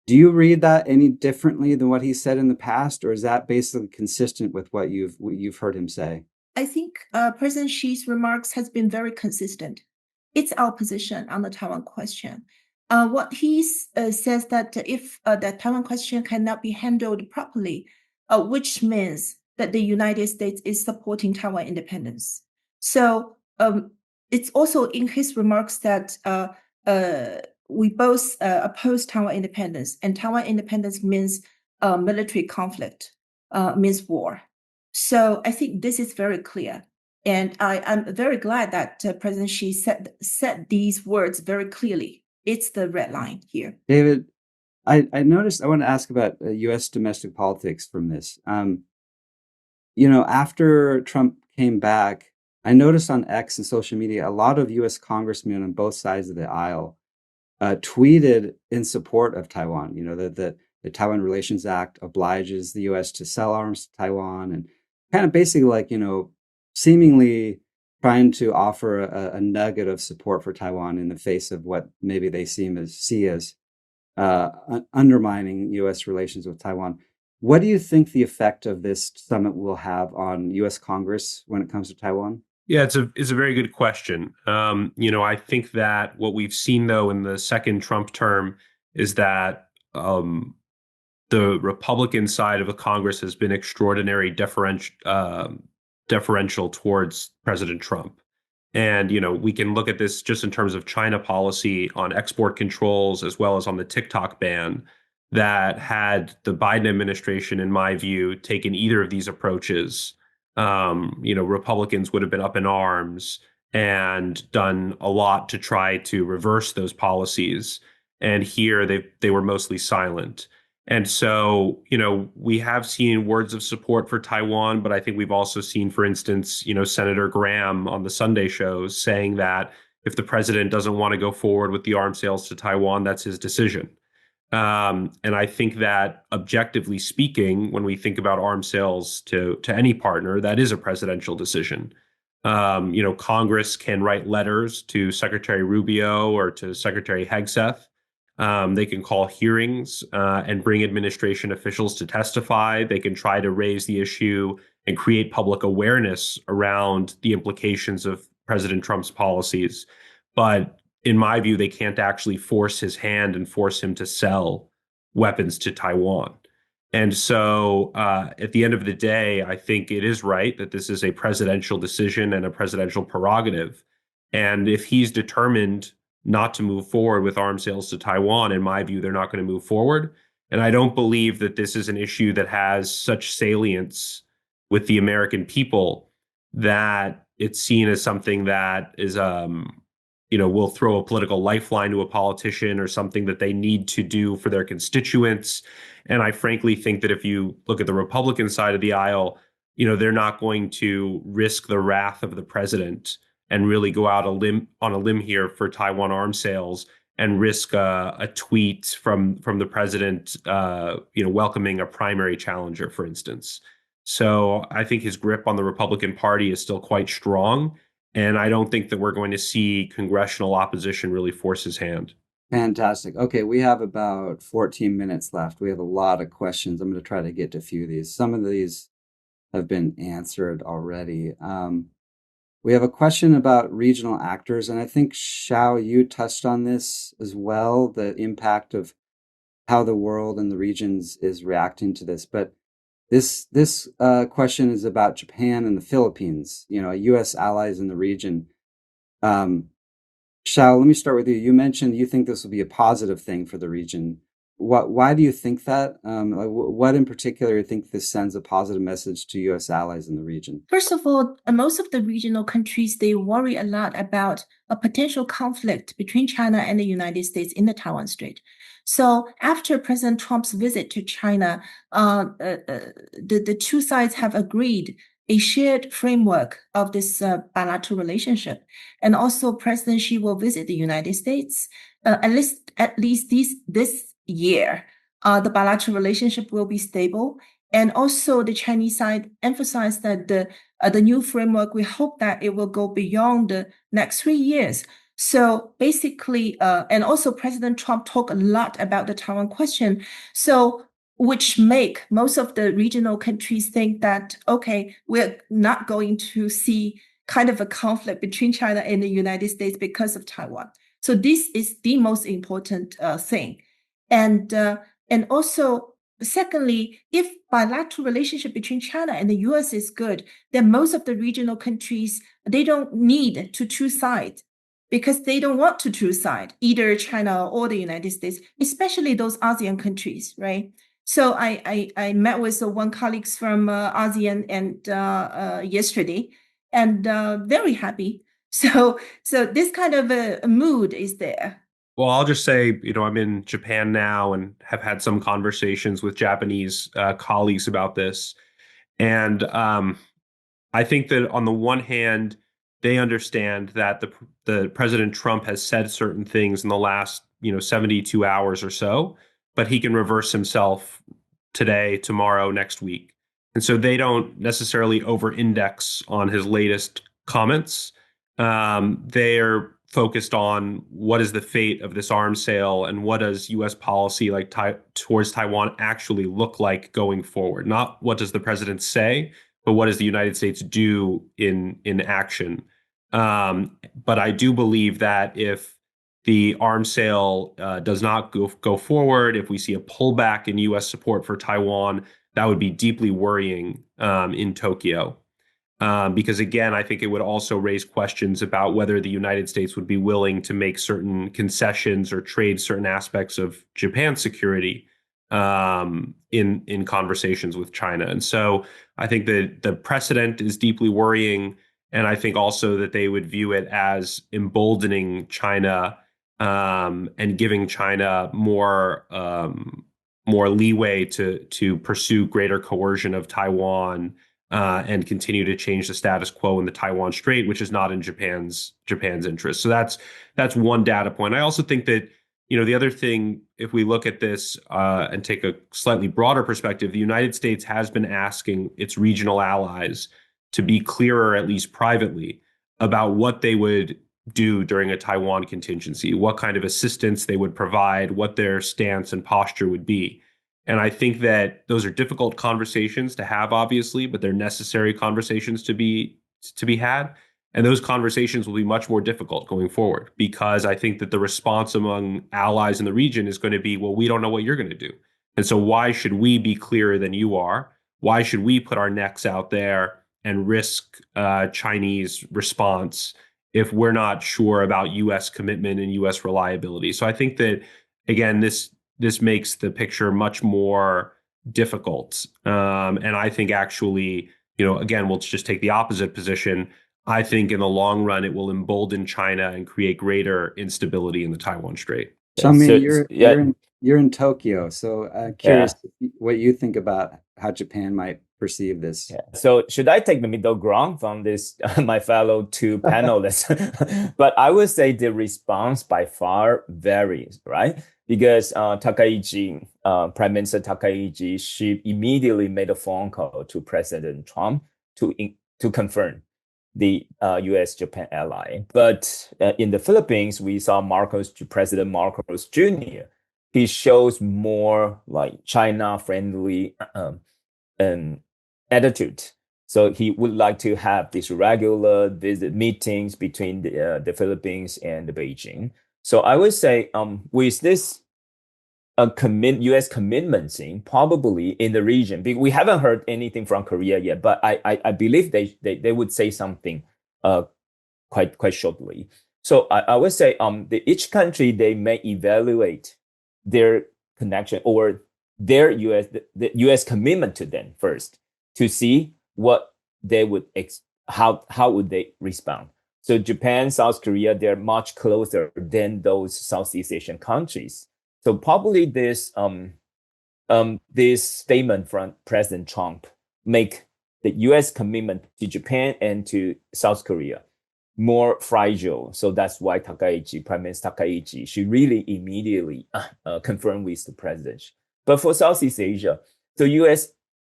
Do you read that any differently than what he said in the past, or is that basically consistent with what you've heard him say? I think President Xi's remarks has been very consistent. It's our position on the Taiwan question. What he says that if the Taiwan question cannot be handled properly, which means that the United States is supporting Taiwan independence. So it's also in his remarks that we both oppose Taiwan independence, and Taiwan independence means military conflict, means war. So I think this is very clear. And I'm very glad that President Xi said these words very clearly. It's the red line here. David, I noticed, I want to ask about U.S. domestic politics from this. After Trump came back, I noticed on X and social media, a lot of U.S. congressmen on both sides of the aisle tweeted in support of Taiwan. The Taiwan Relations Act obliges the U.S. to sell arms to Taiwan, and kind of basically like, seemingly trying to offer a nugget of support for Taiwan in the face of what maybe they see as undermining U.S. relations with Taiwan. What do you think the effect of this summit will have on U.S. Congress when it comes to Taiwan? Yeah, it's a very good question. I think that what we've seen though in the second Trump term is that the Republican side of the Congress has been extraordinary deferential towards President Trump. And, we can look at this just in terms of China policy on export controls as well as on the TikTok ban that had the Biden administration, in my view, taken either of these approaches, Republicans would have been up in arms and done a lot to try to reverse those policies. And here they were mostly silent. And so, we have seen words of support for Taiwan, but I think we've also seen, for instance, Senator Graham on the Sunday shows saying that if the president doesn't want to go forward with the arms sales to Taiwan, that's his decision. And I think that objectively speaking, when we think about arms sales to any partner, that is a presidential decision. Congress can write letters to Secretary Rubio or to Secretary Hegseth. They can call hearings and bring administration officials to testify. They can try to raise the issue and create public awareness around the implications of President Trump's policies. But in my view, they can't actually force his hand and force him to sell weapons to Taiwan. And so at the end of the day, I think it is right that this is a presidential decision and a presidential prerogative. And if he's determined not to move forward with arms sales to Taiwan, in my view, they're not going to move forward. And I don't believe that this is an issue that has such salience with the American people that it's seen as something that is, will throw a political lifeline to a politician or something that they need to do for their constituents. And I frankly think that if you look at the Republican side of the aisle, they're not going to risk the wrath of the president and really go out on a limb here for Taiwan arms sales and risk a tweet from the president, welcoming a primary challenger, for instance. So I think his grip on the Republican Party is still quite strong. And I don't think that we're going to see congressional opposition really force his hand. Fantastic. Okay, we have about 14 minutes left. We have a lot of questions. I'm going to try to get to a few of these. Some of these have been answered already. We have a question about regional actors, and I think, Shao, you touched on this as well, the impact of how the world and the regions is reacting to this. But this question is about Japan and the Philippines, U.S. allies in the region. Shao, let me start with you. You mentioned you think this will be a positive thing for the region. Why do you think that? What in particular you think this sends a positive message to U.S. allies in the region? First of all, most of the regional countries, they worry a lot about a potential conflict between China and the United States in the Taiwan Strait. So after President Trump's visit to China, the two sides have agreed a shared framework of this bilateral relationship. And also President Xi will visit the United States, at least this year. The bilateral relationship will be stable. And also the Chinese side emphasized that the new framework, we hope that it will go beyond the next 3 years. So basically, and also President Trump talked a lot about the Taiwan question. So which make most of the regional countries think that, okay, we're not going to see kind of a conflict between China and the United States because of Taiwan. So this is the most important thing. And also, secondly, if bilateral relationship between China and the US is good, then most of the regional countries, they don't need to choose sides because they don't want to choose side, either China or the United States, especially those ASEAN countries, right? So I met with one colleagues from ASEAN and yesterday, and very happy. So this kind of a mood is there. Well, I'll just say, I'm in Japan now and have had some conversations with Japanese colleagues about this. And I think that on the one hand, they understand that the President Trump has said certain things in the last, 72 hours or so, but he can reverse himself today, tomorrow, next week. And so they don't necessarily over-index on his latest comments. They're focused on what is the fate of this arms sale and what does U.S. policy towards Taiwan actually look like going forward. Not what does the president say, but what does the United States do in action. But I do believe that if the arms sale does not go forward, if we see a pullback in U.S. support for Taiwan, that would be deeply worrying in Tokyo. Because again, I think it would also raise questions about whether the United States would be willing to make certain concessions or trade certain aspects of Japan's security in conversations with China. And so I think that the precedent is deeply worrying. And I think also that they would view it as emboldening China and giving China more leeway to pursue greater coercion of Taiwan and continue to change the status quo in the Taiwan Strait, which is not in Japan's interest. So that's one data point. I also think that the other thing, if we look at this and take a slightly broader perspective, the United States has been asking its regional allies to be clearer, at least privately, about what they would do during a Taiwan contingency, what kind of assistance they would provide, what their stance and posture would be. And I think that those are difficult conversations to have, obviously, but they're necessary conversations to be had. And those conversations will be much more difficult going forward because I think that the response among allies in the region is going to be, well, we don't know what you're going to do. And so why should we be clearer than you are? Why should we put our necks out there and risk Chinese response if we're not sure about U.S. commitment and U.S. reliability? So I think that, again, this makes the picture much more difficult. And I think actually, again, we'll just take the opposite position. I think in the long run, it will embolden China and create greater instability in the Taiwan Strait. Chung-min, you're in Tokyo, so curious what you think about how Japan might perceive this. Yeah. So should I take the middle ground from this, my fellow two panelists? But I would say the response by far varies, right? Because Takaichi, Prime Minister Takaichi, she immediately made a phone call to President Trump to confirm the U.S.-Japan ally. But in the Philippines, we saw President Marcos Jr. He shows more like China-friendly attitude. So he would like to have these regular visit meetings between the Philippines and the Beijing. So I would say with this U.S. commitment thing, probably in the region, we haven't heard anything from Korea yet, but I believe they would say something quite shortly. So I would say each country, they may evaluate their connection or their the U.S. commitment to them first to see what they would how would they respond. So Japan, South Korea, they're much closer than those Southeast Asian countries. So probably this statement from President Trump make the U.S. commitment to Japan and to South Korea more fragile. So that's why Prime Minister Takaichi, she really immediately confirmed with the president. But for Southeast Asia, the U.S.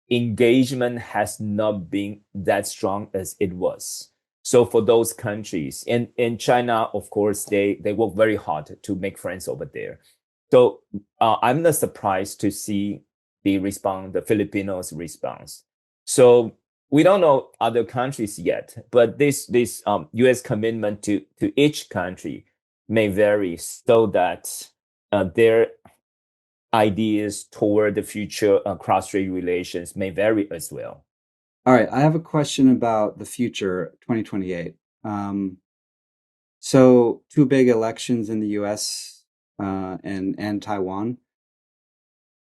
engagement has not been that strong as it was. So for those countries, and China, of course, they work very hard to make friends over there. So I'm not surprised to see the Filipinos response. So we don't know other countries yet, but this U.S. commitment to each country may vary so that their ideas toward the future cross-strait relations may vary as well. All right, I have a question about the future, 2028. So two big elections in the U.S. and Taiwan.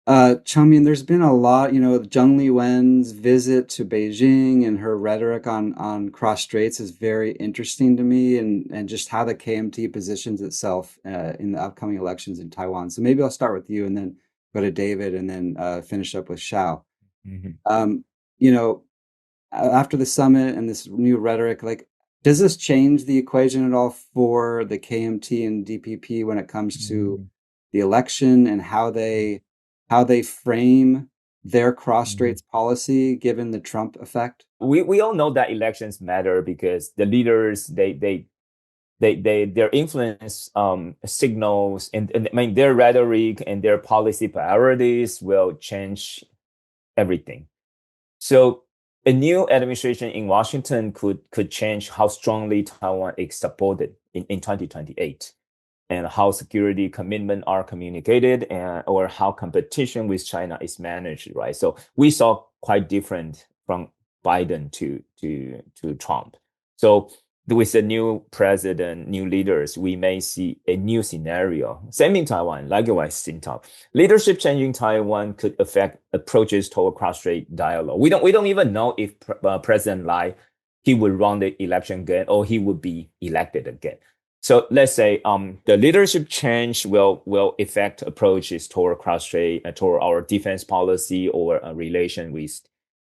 Chung-min, there's been a lot, Zheng Liwen's visit to Beijing and her rhetoric on cross-straits is very interesting to me, and just how the KMT positions itself in the upcoming elections in Taiwan. So maybe I'll start with you and then go to David and then finish up with Shao. Mm-hmm. After the summit and this new rhetoric, does this change the equation at all for the KMT and DPP when it comes to the election and how they frame their cross-straits policy given the Trump effect? We all know that elections matter because the leaders their influence signals and I mean their rhetoric and their policy priorities will change everything. So a new administration in Washington could change how strongly Taiwan is supported in 2028 and how security commitments are communicated and or how competition with China is managed, right? So we saw quite different from Biden to Trump. So with the new president, new leaders, we may see a new scenario. Same in Taiwan, likewise in Taiwan. Leadership change in Taiwan could affect approaches toward cross-strait dialogue. We don't even know if President Lai he would run the election again or he would be elected again. So let's say the leadership change will affect approaches toward cross-strait, toward our defense policy or a relation with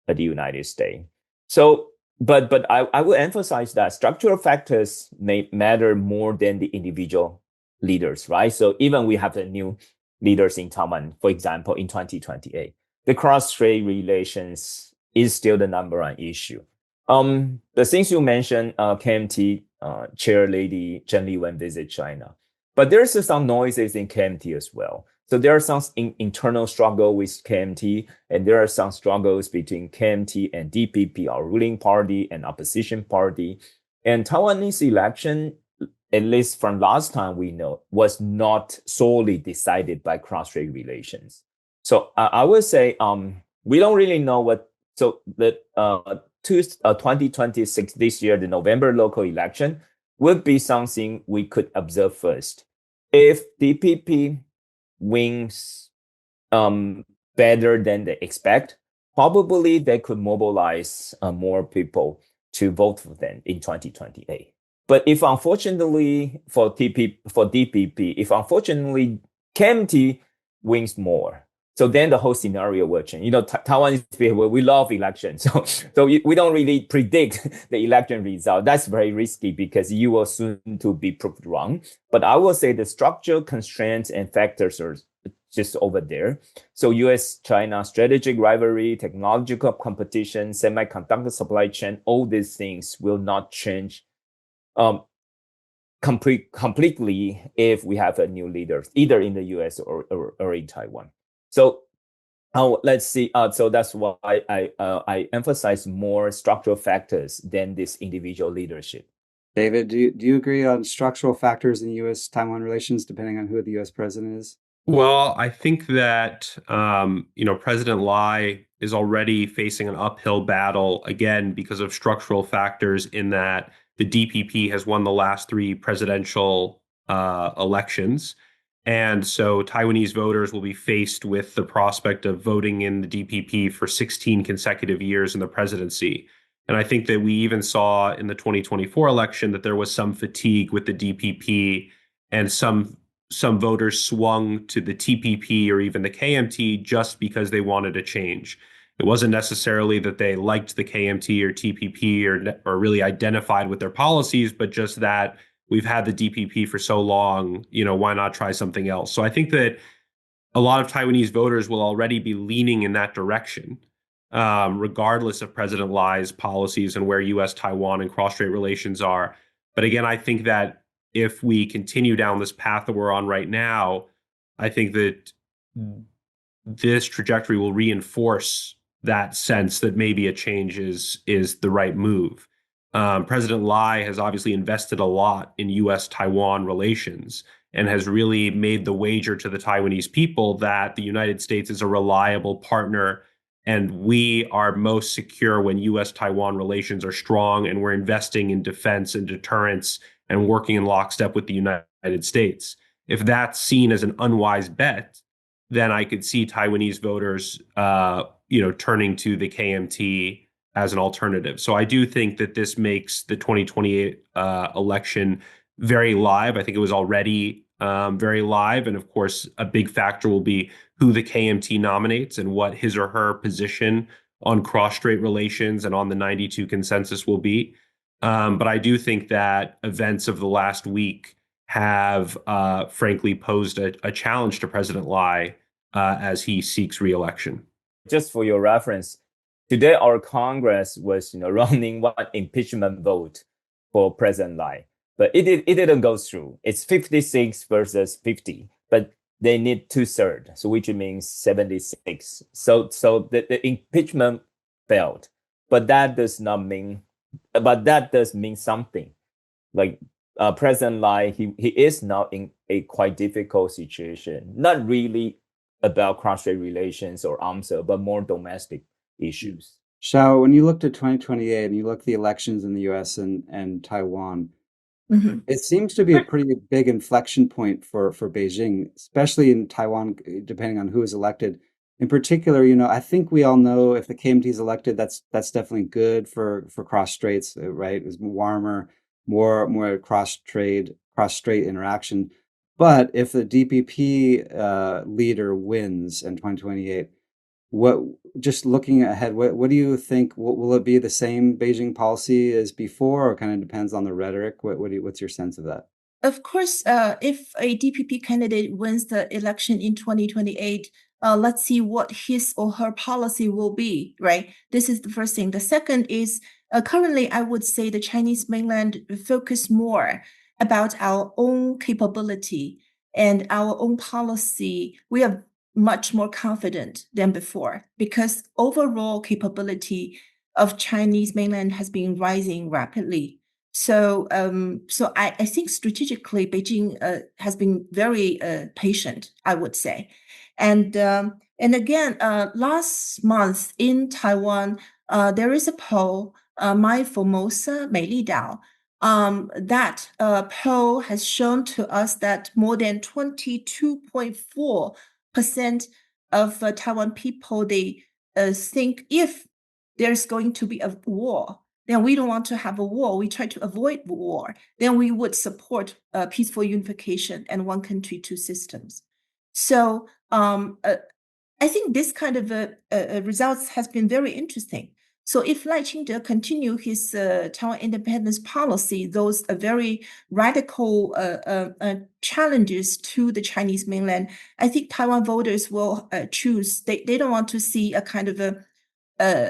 the United States. So, but I will emphasize that structural factors may matter more than the individual leaders, right? So even we have the new leaders in Taiwan, for example, in 2028, the cross-strait relations is still the number one issue. The things you mentioned, KMT chair lady Chen Li went visit China, but there's some noises in KMT as well. So there are some internal struggle with KMT, and there are some struggles between KMT and DPP, our ruling party, and opposition party. And Taiwanese election, at least from last time we know, was not solely decided by cross-strait relations. So I would say we don't really know what. So the 2026 this year, the November local election would be something we could observe first. If DPP wins better than they expect, probably they could mobilize more people to vote for them in 2028. But if unfortunately for DPP, if unfortunately KMT wins more, so then the whole scenario will change. You know, Taiwanese people, we love elections. So we don't really predict the election result. That's very risky because you will soon to be proved wrong. But I will say the structural constraints and factors are just over there. So U.S. China strategic rivalry, technological competition, semiconductor supply chain, all these things will not change completely if we have a new leader, either in the U.S. or in Taiwan. So let's see. So that's why I emphasize more structural factors than this individual leadership. David, do you agree on structural factors in U.S.-Taiwan relations, depending on who the U.S. president is? Well, I think that President Lai is already facing an uphill battle again because of structural factors. In that the DPP has won the last three presidential elections. And so Taiwanese voters will be faced with the prospect of voting in the DPP for 16 consecutive years in the presidency. And I think that we even saw in the 2024 election that there was some fatigue with the DPP, and some voters swung to the TPP or even the KMT just because they wanted a change. It wasn't necessarily that they liked the KMT or TPP or really identified with their policies, but just that we've had the DPP for so long, why not try something else? So I think that a lot of Taiwanese voters will already be leaning in that direction, regardless of President Lai's policies and where U.S. Taiwan and cross-strait relations are. But again, I think that if we continue down this path that we're on right now, I think that this trajectory will reinforce that sense that maybe a change is the right move. President Lai has obviously invested a lot in U.S.-Taiwan relations and has really made the wager to the Taiwanese people that the United States is a reliable partner, and we are most secure when U.S.-Taiwan relations are strong and we're investing in defense and deterrence and working in lockstep with the United States. If that's seen as an unwise bet, then I could see Taiwanese voters, turning to the KMT as an alternative. So I do think that this makes the 2028 election very live. I think it was already very live. And of course, a big factor will be who the KMT nominates and what his or her position on cross-strait relations and on the 92 consensus will be. But I do think that events of the last week have, frankly, posed a challenge to President Lai as he seeks re-election. just for your reference, today our Congress was running one impeachment vote for President Lai, but it didn't go through. It's 56 versus 50, but they need 2/3, so which means 76. So the impeachment failed, but that does mean something. Like President Lai, he is now in a quite difficult situation, not really about cross-strait relations or ARMSA, but more domestic issues. Shao, when you looked at 2028 and you look at the elections in the U.S. and Taiwan, it seems to be a pretty big inflection point for Beijing, especially in Taiwan, depending on who is elected. In particular, I think we all know if the KMT is elected, that's definitely good for cross-straits, right? It's warmer, more cross-strait interaction. But if the DPP leader wins in 2028, just looking ahead, what do you think? Will it be the same Beijing policy as before, or kind of depends on the rhetoric? What's your sense of that? Of course, if a DPP candidate wins the election in 2028, let's see what his or her policy will be, right? This is the first thing. The second is currently, I would say the Chinese mainland focus more about our own capability and our own policy. We are much more confident than before because overall capability of Chinese mainland has been rising rapidly. So I think strategically Beijing has been very patient, I would say, and again, last month in Taiwan, there is a poll, My Formosa, 美丽岛. That poll has shown to us that more than 22.4% of Taiwan people, they think if there's going to be a war, then we don't want to have a war. We try to avoid war. Then we would support peaceful unification and one country, two systems. So I think this kind of results has been very interesting. So if Lai Ching-te continue his Taiwan independence policy, those are very radical challenges to the Chinese mainland, I think Taiwan voters will choose. They don't want to see a kind of a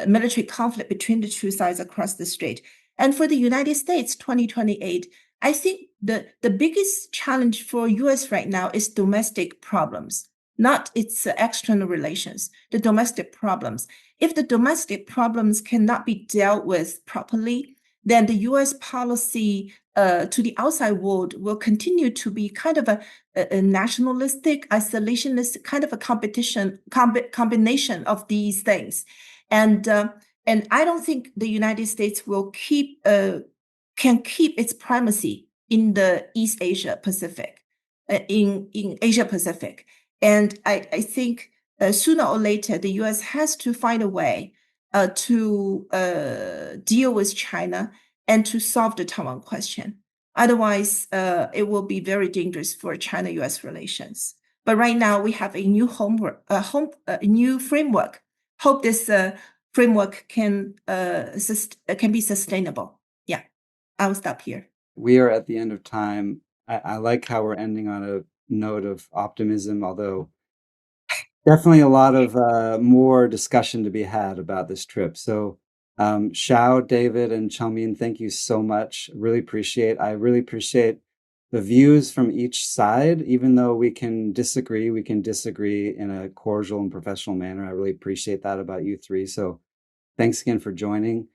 military conflict between the two sides across the strait. And for the United States, 2028, I think the biggest challenge for U.S. right now is domestic problems, not its external relations, the domestic problems. If the domestic problems cannot be dealt with properly, then the U.S. policy to the outside world will continue to be kind of a nationalistic, isolationist, kind of a combination of these things. And I don't think the United States will can keep its primacy in the East Asia Pacific, in Asia Pacific. And I think sooner or later the U.S. has to find a way to deal with China and to solve the Taiwan question. Otherwise, it will be very dangerous for China-U.S. relations. But right now we have a new new framework. Hope this framework can be sustainable. Yeah, I'll stop here. We are at the end of time. I like how we're ending on a note of optimism, although definitely a lot of more discussion to be had about this trip. So Shao, David, and Chung-min, thank you so much. I really appreciate the views from each side. Even though we can disagree in a cordial and professional manner. I really appreciate that about you three. So thanks again for joining.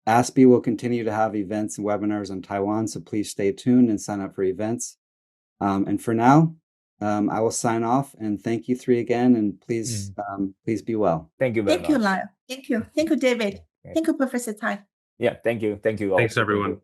ASPE will continue to have events and webinars on Taiwan, so please stay tuned and sign up for events. And for now, I will sign off and thank you three again, and please be well. Thank you very much. Thank you, Lyle. Thank you, David. Thank you, Professor Tsai. Yeah, thank you all. Thanks, everyone.